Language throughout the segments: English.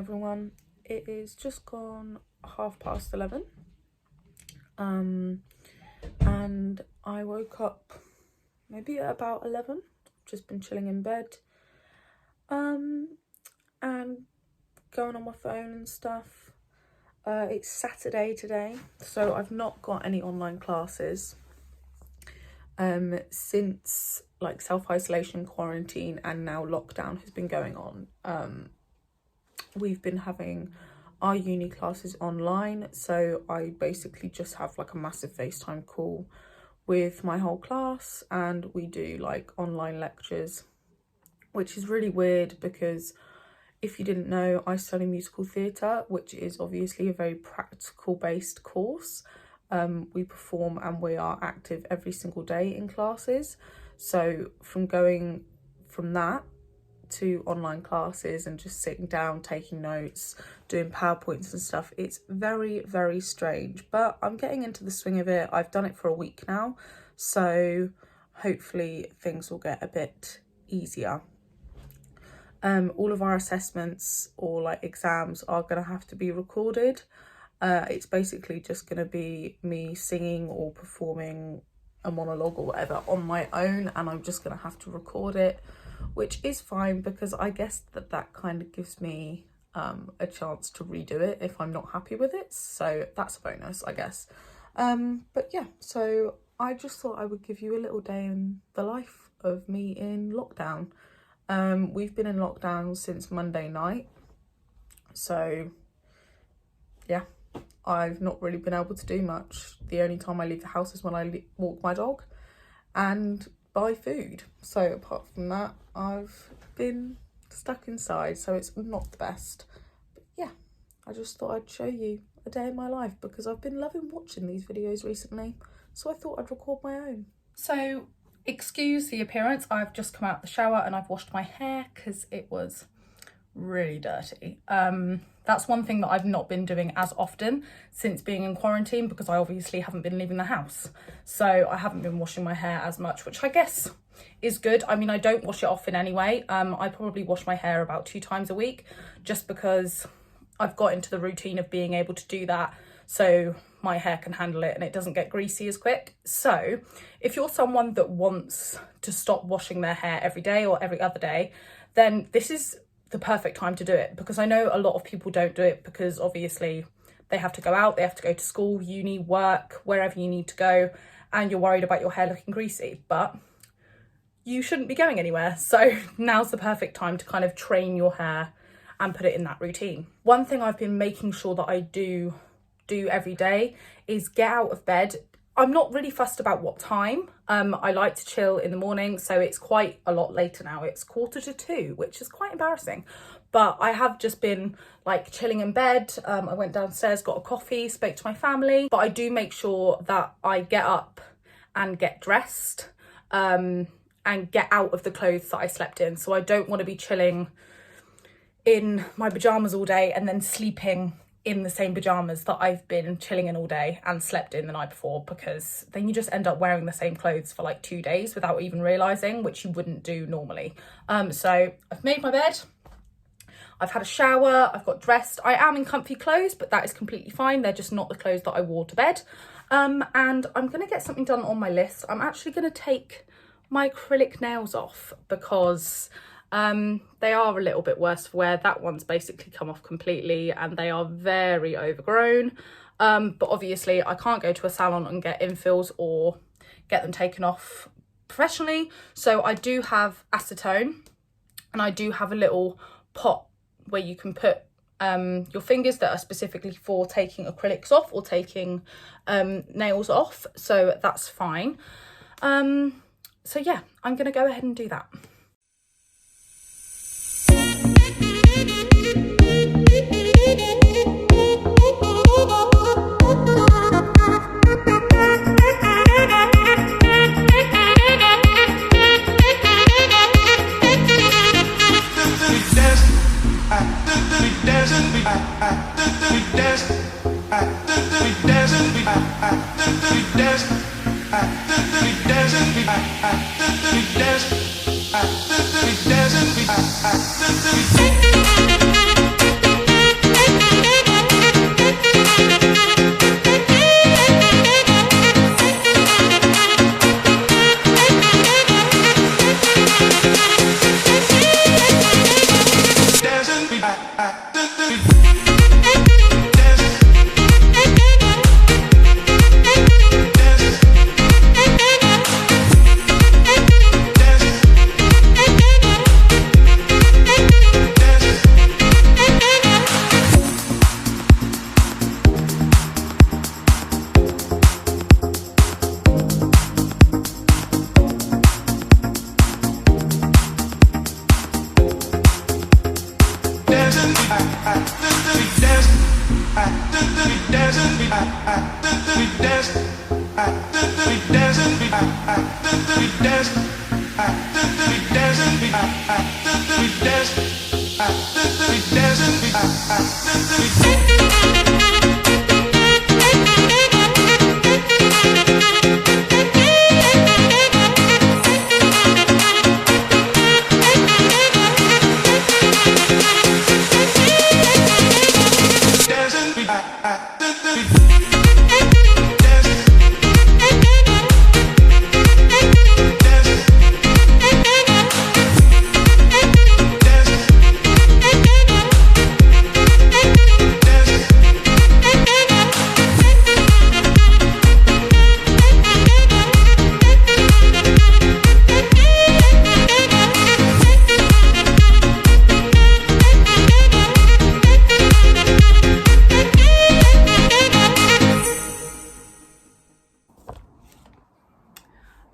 everyone. It is just gone 11:30, and I woke up maybe at about 11. Just been chilling in bed, and going on my phone and stuff. It's Saturday today, so I've not got any online classes since like self-isolation, quarantine, and now lockdown has been going on. We've been having our uni classes online, so I basically just have like a massive FaceTime call with my whole class, and we do like online lectures, which is really weird because if you didn't know, I study musical theatre, which is obviously a very practical based course. We perform and we are active every single day in classes. So from going from that to online classes and just sitting down, taking notes, doing PowerPoints and stuff, it's very, very strange. But I'm getting into the swing of it. I've done it for a week now, so hopefully things will get a bit easier. All of our assessments or like exams are going to have to be recorded. It's basically just going to be me singing or performing a monologue or whatever on my own, and I'm just going to have to record it, which is fine because I guess that kind of gives me a chance to redo it if I'm not happy with it, so that's a bonus, I guess. But yeah, so I just thought I would give you a little day in the life of me in lockdown. We've been in lockdown since Monday night, so yeah, I've not really been able to do much. The only time I leave the house is when I walk my dog and buy food. So apart from that, I've been stuck inside, so it's not the best. But yeah, I just thought I'd show you a day in my life because I've been loving watching these videos recently, so I thought I'd record my own. So excuse the appearance, I've just come out of the shower and I've washed my hair because it was really dirty. That's one thing that I've not been doing as often since being in quarantine because I obviously haven't been leaving the house, so I haven't been washing my hair as much, which I guess is good. I mean, I don't wash it often anyway. I probably wash my hair about 2 times a week just because I've got into the routine of being able to do that so my hair can handle it and it doesn't get greasy as quick. So if you're someone that wants to stop washing their hair every day or every other day, then this is the perfect time to do it, because I know a lot of people don't do it because obviously they have to go out, they have to go to school, uni, work, wherever you need to go, and you're worried about your hair looking greasy, but you shouldn't be going anywhere. So now's the perfect time to kind of train your hair and put it in that routine. One thing I've been making sure that I do every day is get out of bed. I'm not really fussed about what time. I like to chill in the morning, so it's quite a lot later now. It's 1:45, which is quite embarrassing. But I have just been like chilling in bed. I went downstairs, got a coffee, spoke to my family. But I do make sure that I get up and get dressed and get out of the clothes that I slept in. So I don't want to be chilling in my pajamas all day and then sleeping in the same pajamas that I've been chilling in all day and slept in the night before, because then you just end up wearing the same clothes for like 2 days without even realising, which you wouldn't do normally. So I've made my bed, I've had a shower, I've got dressed. I am in comfy clothes, but that is completely fine. They're just not the clothes that I wore to bed. And I'm going to get something done on my list. I'm actually going to take my acrylic nails off because they are a little bit worse for wear. That one's basically come off completely and they are very overgrown. But obviously I can't go to a salon and get infills or get them taken off professionally. So I do have acetone and I do have a little pot where you can put your fingers that are specifically for taking acrylics off or taking nails off. So that's fine. So yeah, I'm going to go ahead and do that.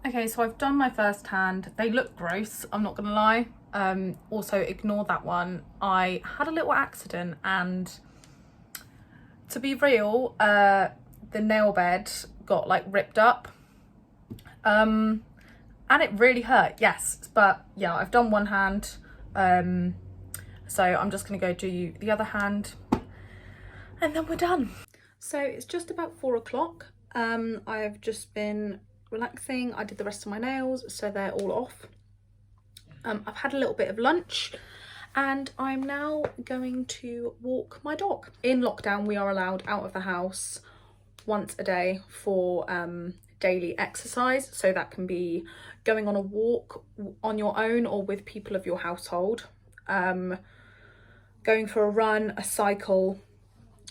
Okay, so I've done my first hand. They look gross, I'm not gonna lie. Also ignore that one. I had a little accident, and to be real, the nail bed got like ripped up. And it really hurt, yes. But yeah, I've done one hand. So I'm just gonna go do the other hand and then we're done. So it's just about 4 o'clock. I have just been relaxing. I did the rest of my nails, so they're all off. I've had a little bit of lunch and I'm now going to walk my dog. In lockdown, we are allowed out of the house once a day for daily exercise. So that can be going on a walk on your own or with people of your household, going for a run, a cycle,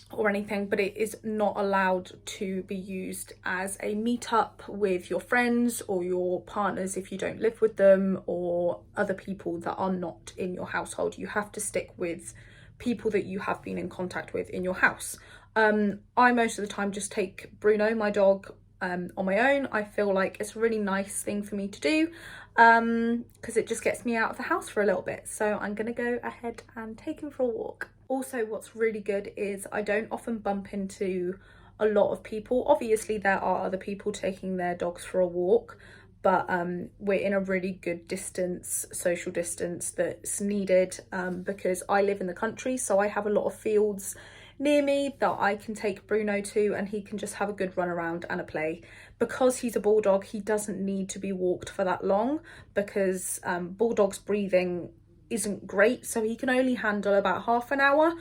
or anything, but it is not allowed to be used as a meetup with your friends or your partners if you don't live with them, or other people that are not in your household. You have to stick with people that you have been in contact with in your house. I most of the time just take Bruno, my dog, on my own. I feel like it's a really nice thing for me to do because it just gets me out of the house for a little bit. So I'm gonna go ahead and take him for a walk. Also, what's really good is I don't often bump into a lot of people. Obviously, there are other people taking their dogs for a walk, but we're in a really good distance, social distance that's needed, because I live in the country, so I have a lot of fields near me that I can take Bruno to, and he can just have a good run around and a play. Because he's a bulldog, he doesn't need to be walked for that long, because bulldogs' breathing isn't great, so he can only handle about half an hour,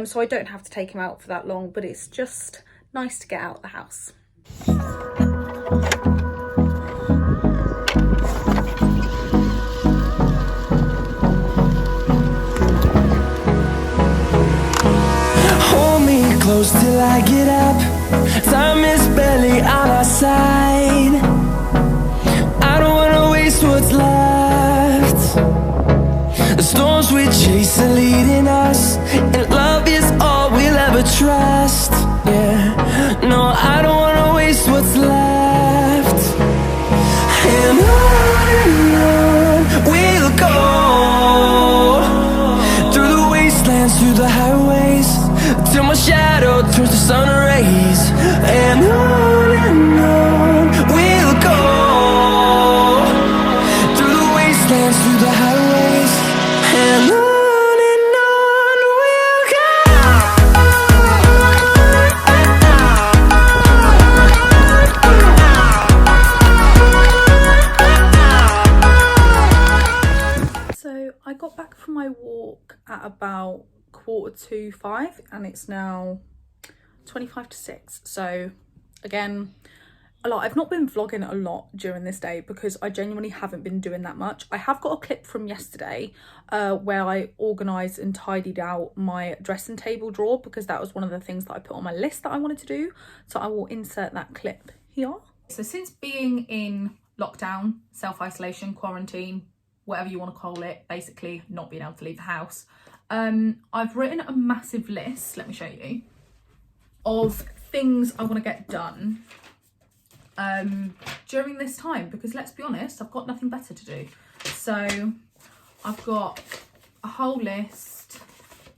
so I don't have to take him out for that long, but it's just nice to get out of the house. Hold me close till I get up. Time is barely on our side. I don't wanna waste what's left. The storms we chase are leading us, and love is all we'll ever trust. Yeah, no, I don't wanna waste what's left. And on we'll go, through the wastelands, through the highways, till my shadow turns to sun rays. And on we'll go, through the wastelands, through the highways, and on we'll go. So I got back from my walk at about 4:45 and it's now 5:25. So again, I've not been vlogging a lot during this day because I genuinely haven't been doing that much. I have got a clip from yesterday where I organised and tidied out my dressing table drawer, because that was one of the things that I put on my list that I wanted to do. So I will insert that clip here. So since being in lockdown, self-isolation, quarantine, whatever you want to call it, basically not being able to leave the house, I've written a massive list, let me show you, of things I want to get done during this time, because let's be honest, I've got nothing better to do. So I've got a whole list.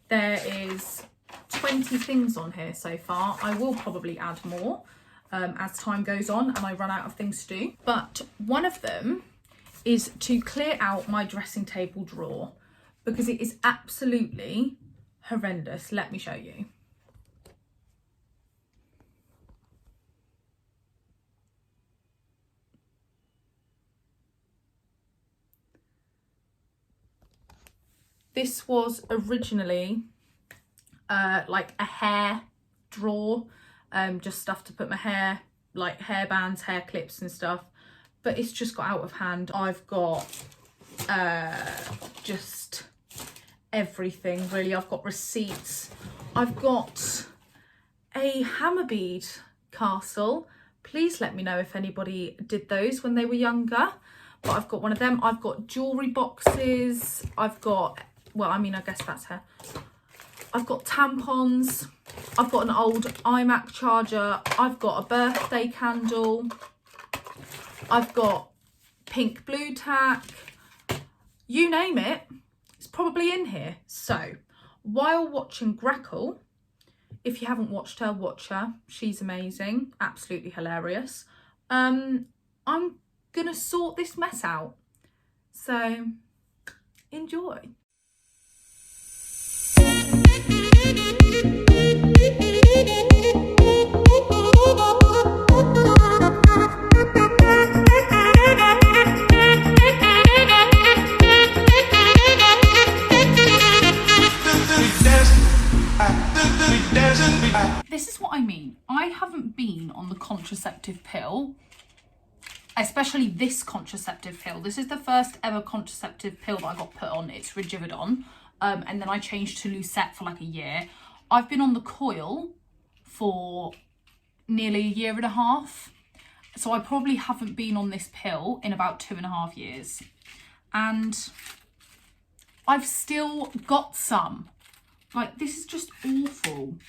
There is 20 things on here so far. I will probably add more as time goes on and I run out of things to do. But one of them is to clear out my dressing table drawer, because it is absolutely horrendous. Let me show you. This was originally like a hair drawer, just stuff to put my hair, like hair bands, hair clips and stuff, but it's just got out of hand. I've got just everything really. I've got receipts. I've got a hammer bead castle. Please let me know if anybody did those when they were younger. But I've got one of them. I've got jewellery boxes. I've got, well, I mean, I guess that's her. I've got tampons. I've got an old iMac charger. I've got a birthday candle. I've got pink blue tack. You name it, it's probably in here. So while watching Gretel, if you haven't watched her, watch her. She's amazing, absolutely hilarious. I'm gonna sort this mess out. So enjoy. This is what I mean. I haven't been on the contraceptive pill, especially this contraceptive pill. This is the first ever contraceptive pill that I got put on. It's Rigividon. And then I changed to Lucette for like a year. I've been on the coil for nearly a year and a half. So I probably haven't been on this pill in about 2.5 years. And I've still got some. Like, this is just awful.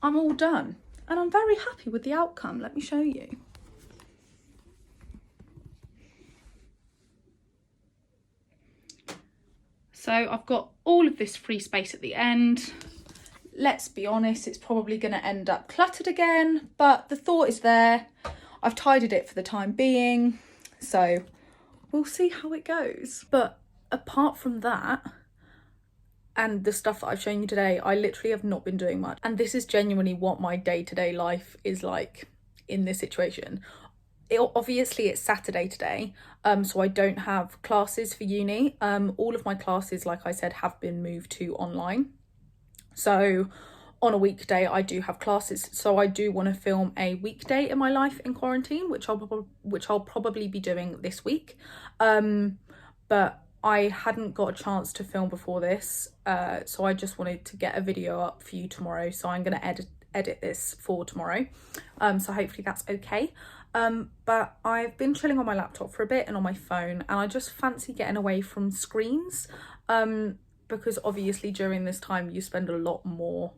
I'm all done and I'm very happy with the outcome. Let me show you. So I've got all of this free space at the end. Let's be honest, it's probably going to end up cluttered again, but the thought is there. I've tidied it for the time being, so we'll see how it goes. But apart from that, and the stuff that I've shown you today, I literally have not been doing much. And this is genuinely what my day-to-day life is like. in this situation. Obviously it's Saturday today, so I don't have classes for uni. All of my classes, like I said, have been moved to online. So on a weekday I do have classes, so I do want to film a weekday in my life in quarantine, which I'll probably be doing this week. But I hadn't got a chance to film before this, so I just wanted to get a video up for you tomorrow, so I'm going to edit this for tomorrow, so hopefully that's okay. But I've been chilling on my laptop for a bit and on my phone, and I just fancy getting away from screens, because obviously during this time you spend a lot more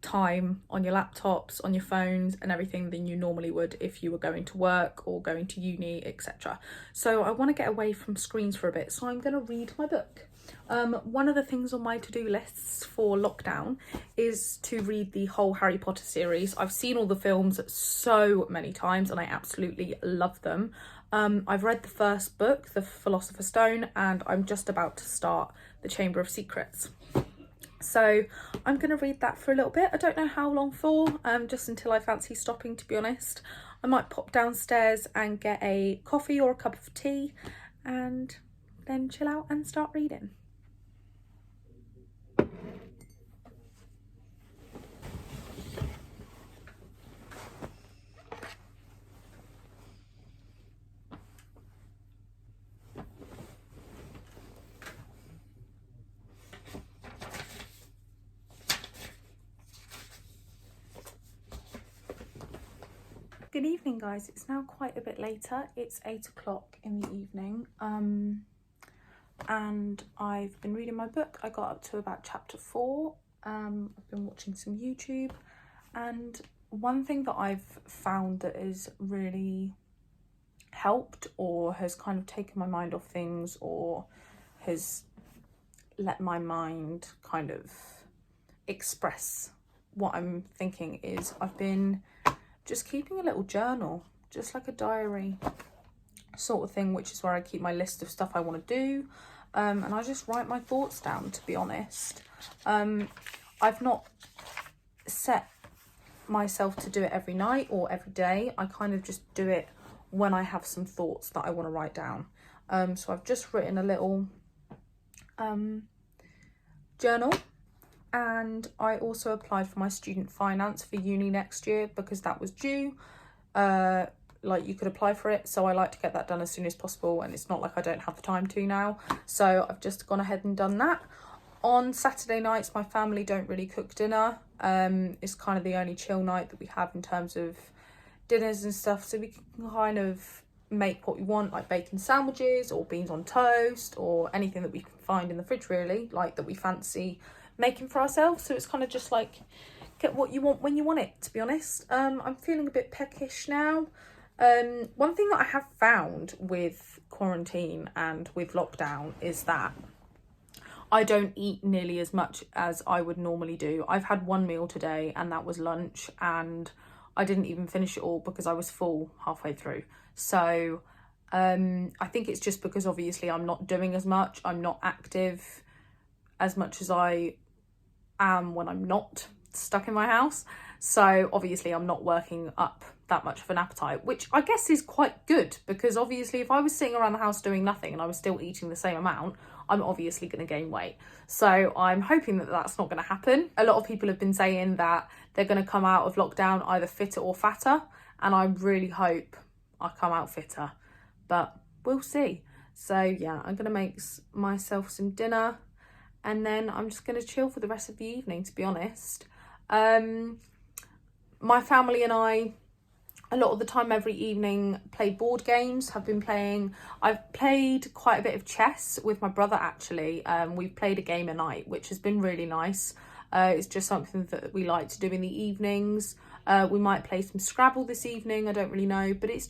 time on your laptops, on your phones and everything than you normally would if you were going to work or going to uni, etc. So I want to get away from screens for a bit, so I'm going to read my book. One of the things on my to-do lists for lockdown is to read the whole Harry Potter series. I've seen all the films so many times and I absolutely love them. I've read the first book, The Philosopher's Stone, and I'm just about to start The Chamber of Secrets. So I'm going to read that for a little bit. I don't know how long for, just until I fancy stopping, to be honest. I might pop downstairs and get a coffee or a cup of tea and then chill out and start reading. Good evening, guys. It's now quite a bit later. It's 8 o'clock in the evening, and I've been reading my book. I got up to about chapter 4. I've been watching some YouTube, and one thing that I've found that has really helped or has kind of taken my mind off things or has let my mind kind of express what I'm thinking is I've been just keeping a little journal, just like a diary sort of thing, which is where I keep my list of stuff I want to do, and I just write my thoughts down, to be honest. I've not set myself to do it every night or every day. I kind of just do it when I have some thoughts that I want to write down. So I've just written a little journal. And I also applied for my student finance for uni next year because that was due. Like, you could apply for it, so I like to get that done as soon as possible, and it's not like I don't have the time to now. So I've just gone ahead and done that. On Saturday nights, my family don't really cook dinner. It's kind of the only chill night that we have in terms of dinners and stuff, so we can kind of make what we want, like bacon sandwiches or beans on toast or anything that we can find in the fridge, really, like that we fancy making for ourselves. So it's kind of just like get what you want when you want it, to be honest. I'm feeling a bit peckish now. One thing that I have found with quarantine and with lockdown is that I don't eat nearly as much as I would normally do. I've had one meal today and that was lunch, and I didn't even finish it all because I was full halfway through. So I think it's just because obviously I'm not doing as much, I'm not active as much as I am when I'm not stuck in my house. So obviously I'm not working up that much of an appetite, which I guess is quite good, because obviously if I was sitting around the house doing nothing and I was still eating the same amount, I'm obviously going to gain weight. So I'm hoping that that's not going to happen. A lot of people have been saying that they're going to come out of lockdown either fitter or fatter, and I really hope I come out fitter, but we'll see. So yeah, I'm going to make myself some dinner, and then I'm just going to chill for the rest of the evening, to be honest. My family and I, a lot of the time every evening, play board games. I've played quite a bit of chess with my brother, actually. We've played a game a night, which has been really nice. It's just something that we like to do in the evenings. We might play some Scrabble this evening, I don't really know, but it's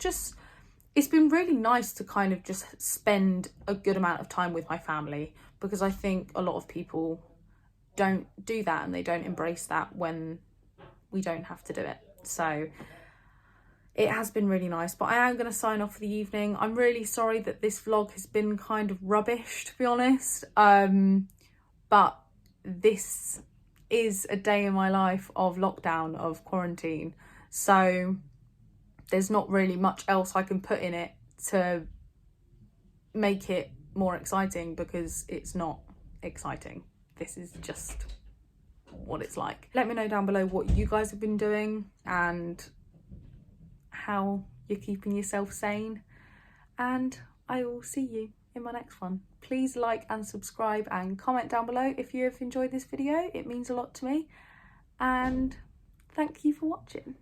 been really nice to kind of just spend a good amount of time with my family, because I think a lot of people don't do that and they don't embrace that when we don't have to do it. So it has been really nice, but I am going to sign off for the evening. I'm really sorry that this vlog has been kind of rubbish, to be honest, but this is a day in my life of lockdown, of quarantine. So there's not really much else I can put in it to make it more exciting, because it's not exciting. This is just what it's like. Let me know down below what you guys have been doing and how you're keeping yourself sane, and I will see you in my next one. Please like and subscribe and comment down below if you have enjoyed this video. It means a lot to me, and thank you for watching.